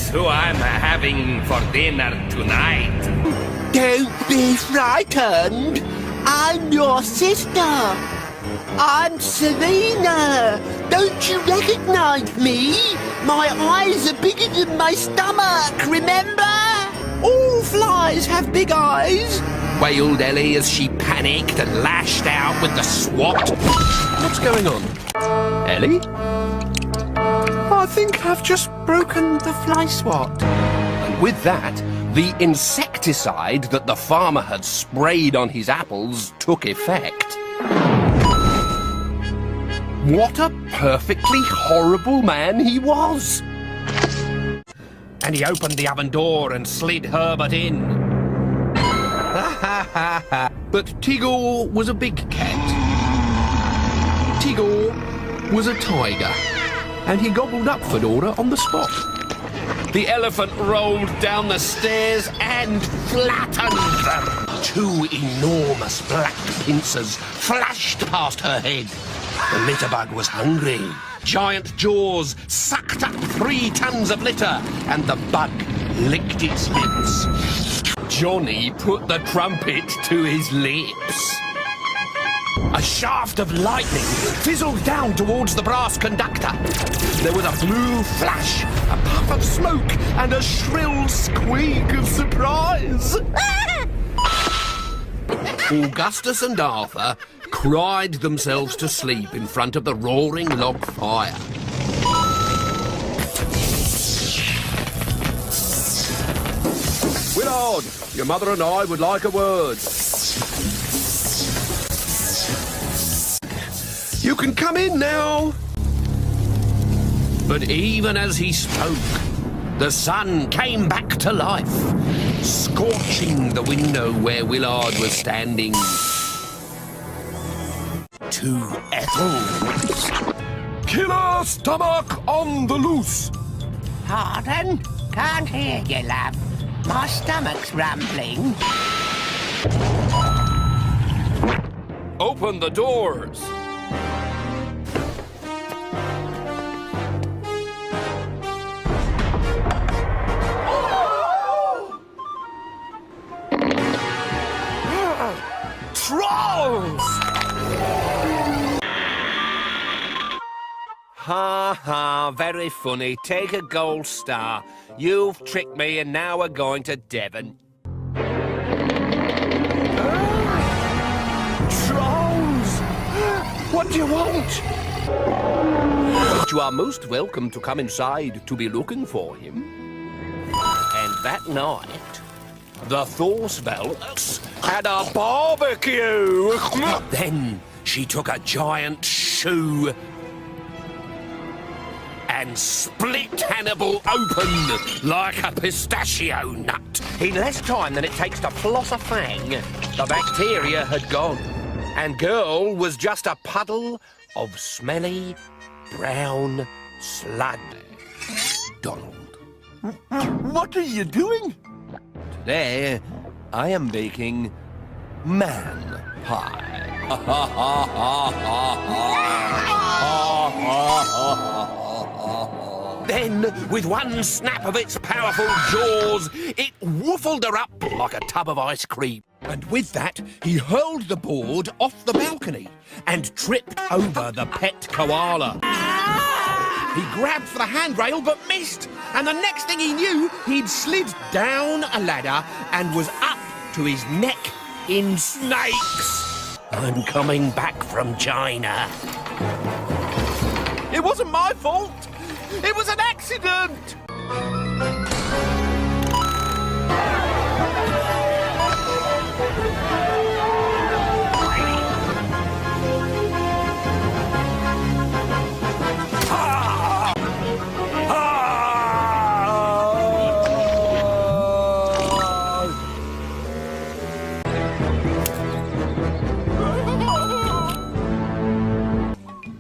Guess who I'm having for dinner tonight? Don't be frightened. I'm your sister. I'm Selena. Don't you recognize me? My eyes are bigger than my stomach, remember? All flies have big eyes. Wailed Ellie as she panicked and lashed out with the swat. What's going on? Ellie? I think I've just broken the fly swat. And with that, the insecticide that the farmer had sprayed on his apples took effect. What a perfectly horrible man he was! And he opened the oven door and slid Herbert in. But Tigor was a big cat. Tigor was a tiger, and he gobbled up Fedora on the spot. The elephant rolled down the stairs and flattened them. Two enormous black pincers flashed past her head. The litterbug was hungry. Giant jaws sucked up 3 tons of litter, and the bug licked its lips. Johnny put the trumpet to his lips. A shaft of lightning fizzled down towards the brass conductor. There was a blue flash, a puff of smoke, and a shrill squeak of surprise. Augustus and Arthur cried themselves to sleep in front of the roaring log fire. Willard, your mother and I would like a word. You can come in now. But even as he spoke, the sun came back to life, scorching the window where Willard was standing. 2 Ethels. Killer stomach on the loose. Pardon? Can't hear you, love. My stomach's rumbling. Open the doors. Trolls! Ha ha, very funny. Take a gold star. You've tricked me and now we're going to Devon. Trolls! What do you want? But you are most welcome to come inside to be looking for him. And that night, the Thorsvelts had a barbecue. Then she took a giant shoe and split Hannibal open like a pistachio nut. In less time than it takes to floss a fang, the bacteria had gone, and Girl was just a puddle of smelly brown slud. Donald. What are you doing? Today, I am baking man pie. Then, with one snap of its powerful jaws, it woofled her up like a tub of ice cream. And with that, he hurled the board off the balcony and tripped over the pet koala. He grabbed for the handrail but missed, and the next thing he knew, he'd slid down a ladder and was up to his neck in snakes. I'm coming back from China. It wasn't my fault. It was an accident.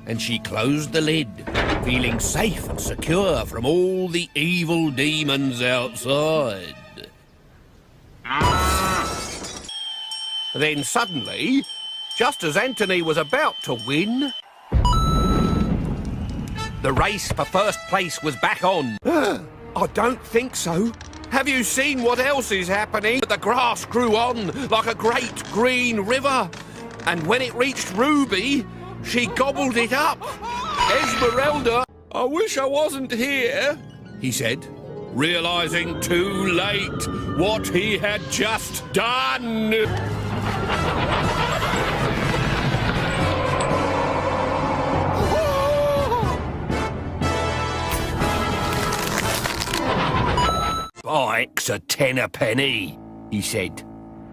And she closed the lid, feeling safe and secure from all the evil demons outside. Then suddenly, just as Anthony was about to win, the race for first place was back on. I don't think so. Have you seen what else is happening? The grass grew on like a great green river. And when it reached Ruby, she gobbled it up. Esmeralda, I wish I wasn't here, he said, realizing too late what he had just done. Bike's a tenner penny, he said.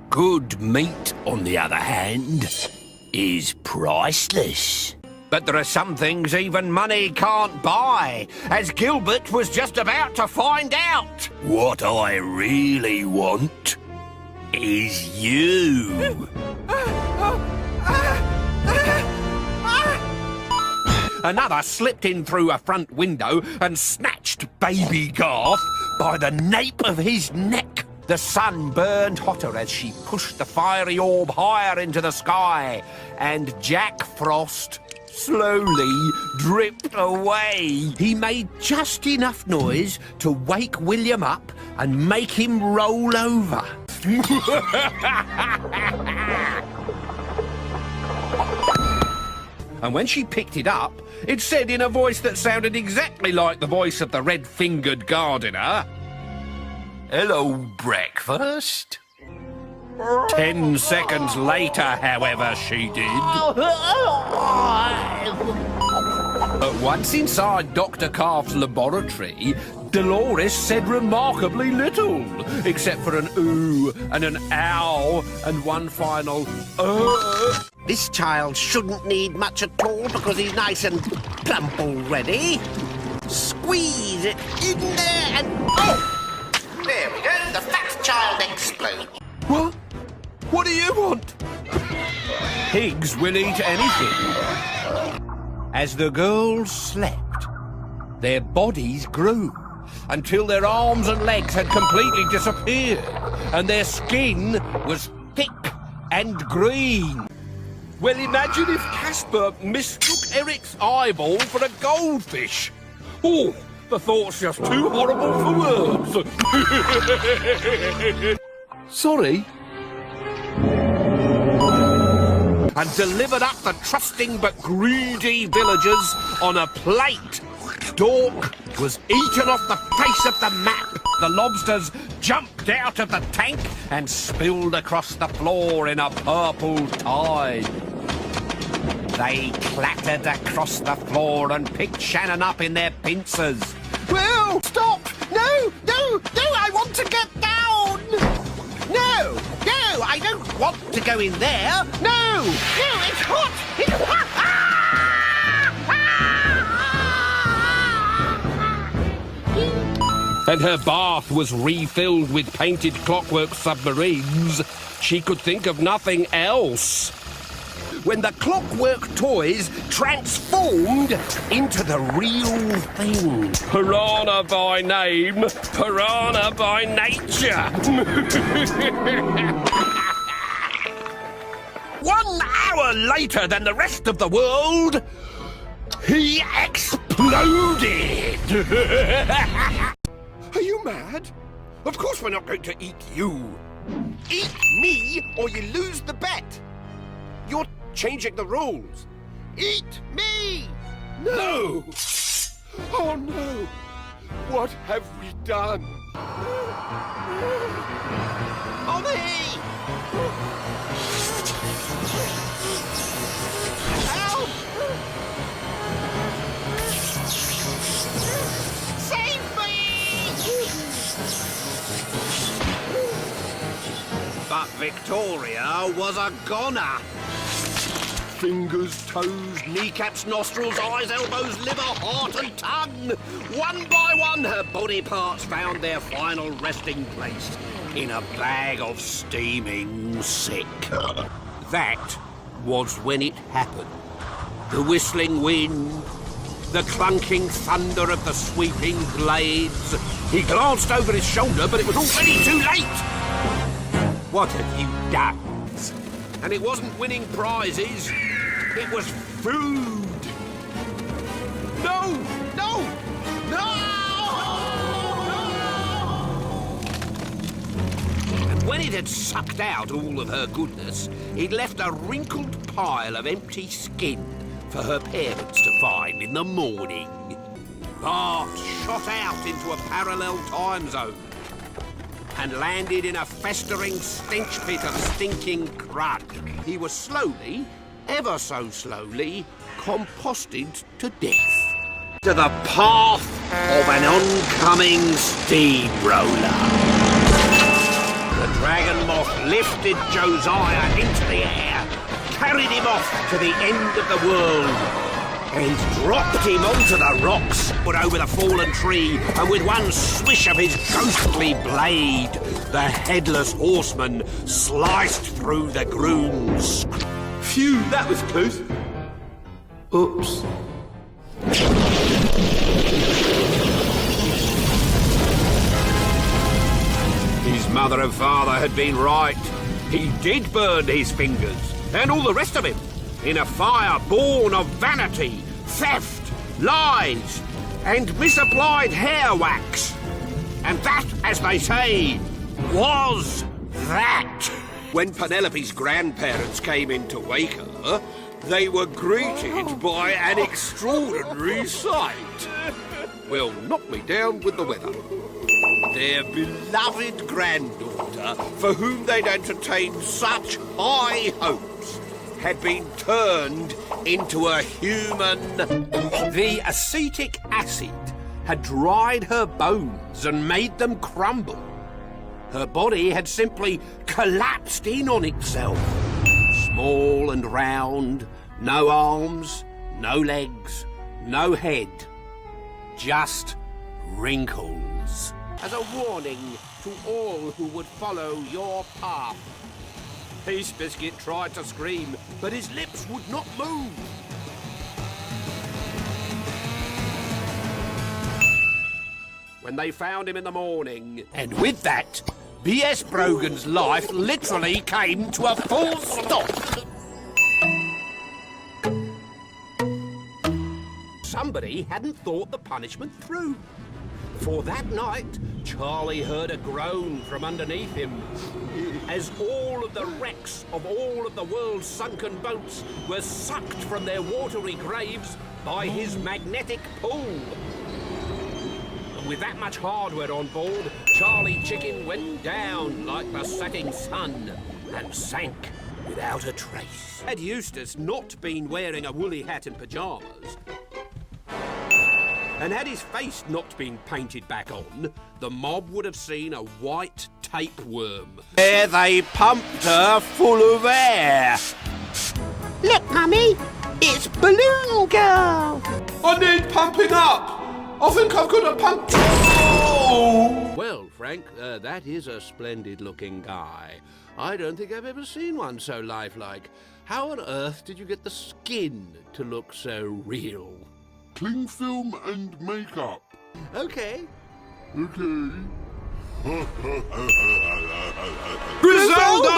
Good meat, on the other hand, is priceless. But there are some things even money can't buy, as Gilbert was just about to find out. What I really want is you. Another slipped in through a front window and snatched baby Garth by the nape of his neck. The sun burned hotter as she pushed the fiery orb higher into the sky, and Jack Frost slowly dripped away. He made just enough noise to wake William up and make him roll over. And when she picked it up, it said in a voice that sounded exactly like the voice of the red-fingered gardener, "Hello, breakfast." 10 seconds later, however, she did. Once inside Dr. Carve's laboratory, Dolores said remarkably little, except for an ooh and an ow and one final This child shouldn't need much at all because he's nice and plump already. Squeeze it in there and... Oh! There we go, the fat child explodes. What? What do you want? Pigs will eat anything. As the girls slept, their bodies grew until their arms and legs had completely disappeared, and their skin was thick and green. Well, imagine if Casper mistook Eric's eyeball for a goldfish. Oh, the thought's just too horrible for words. Sorry. And delivered up the trusting but greedy villagers on a plate. Dork was eaten off the face of the map. The lobsters jumped out of the tank and spilled across the floor in a purple tide. They clattered across the floor and picked Shannon up in their pincers. Well, stop! No, no, no, I want to get down! No, no, I don't want to go in there. No, no, it's hot! It's hot! And her bath was refilled with painted clockwork submarines. She could think of nothing else. When the clockwork toys transformed into the real thing. Piranha by name, piranha by nature. 1 hour later than the rest of the world, he exploded. Are you mad? Of course we're not going to eat you. Eat me or you lose the bet. You're changing the rules. Eat me! No! Oh no! What have we done? Mommy! Help! Save me! But Victoria was a goner. Fingers, toes, kneecaps, nostrils, eyes, elbows, liver, heart and tongue. One by one, her body parts found their final resting place in a bag of steaming sick. That was when it happened. The whistling wind, the clunking thunder of the sweeping blades. He glanced over his shoulder, but it was already too late. What have you done? And it wasn't winning prizes, it was food. No! No! No! it had sucked out all of her goodness, it left a wrinkled pile of empty skin for her parents to find in the morning. Bart shot out into a parallel time zone and landed in a festering stench pit of stinking crud. He was slowly, ever so slowly, composted to death. To the path of an oncoming steamroller. The dragon moth lifted Josiah into the air, carried him off to the end of the world, and dropped him onto the rocks, put over the fallen tree, and with one swish of his ghostly blade, the headless horseman sliced through the groom's. Phew, that was close. Oops. His mother and father had been right. He did burn his fingers, and all the rest of him, in a fire born of vanity, theft, lies, and misapplied hair wax. And that, as they say, was that. When Penelope's grandparents came in to wake her, they were greeted by an extraordinary sight. Well, knock me down with the weather. Their beloved granddaughter, for whom they'd entertained such high hopes, had been turned into a human. The acetic acid had dried her bones and made them crumble. Her body had simply collapsed in on itself. Small and round, no arms, no legs, no head. Just wrinkles. As a warning to all who would follow your path. Peace Biscuit tried to scream, but his lips would not move. When they found him in the morning, and with that, B.S. Brogan's life literally came to a full stop. Somebody hadn't thought the punishment through. For that night, Charlie heard a groan from underneath him as all of the wrecks of all of the world's sunken boats were sucked from their watery graves by his magnetic pull. And with that much hardware on board, Charlie Chicken went down like the setting sun and sank without a trace. Had Eustace not been wearing a woolly hat and pyjamas, and had his face not been painted back on, the mob would have seen a white tapeworm. There they pumped her full of air. Look, Mummy, it's Balloon Girl. I need pumping up. I think I've got a pump. Oh! Well, Frank, that is a splendid-looking guy. I don't think I've ever seen one so lifelike. How on earth did you get the skin to look so real? Cling film and makeup. Okay. Okay. Griselda!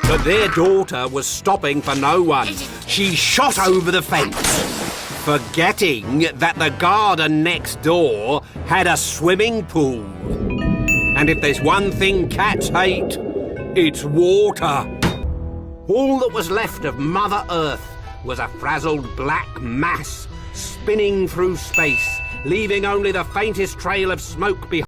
But their daughter was stopping for no one. She shot over the fence, forgetting that the garden next door had a swimming pool. And if there's one thing cats hate, it's water. All that was left of Mother Earth was a frazzled black mass spinning through space, leaving only the faintest trail of smoke behind.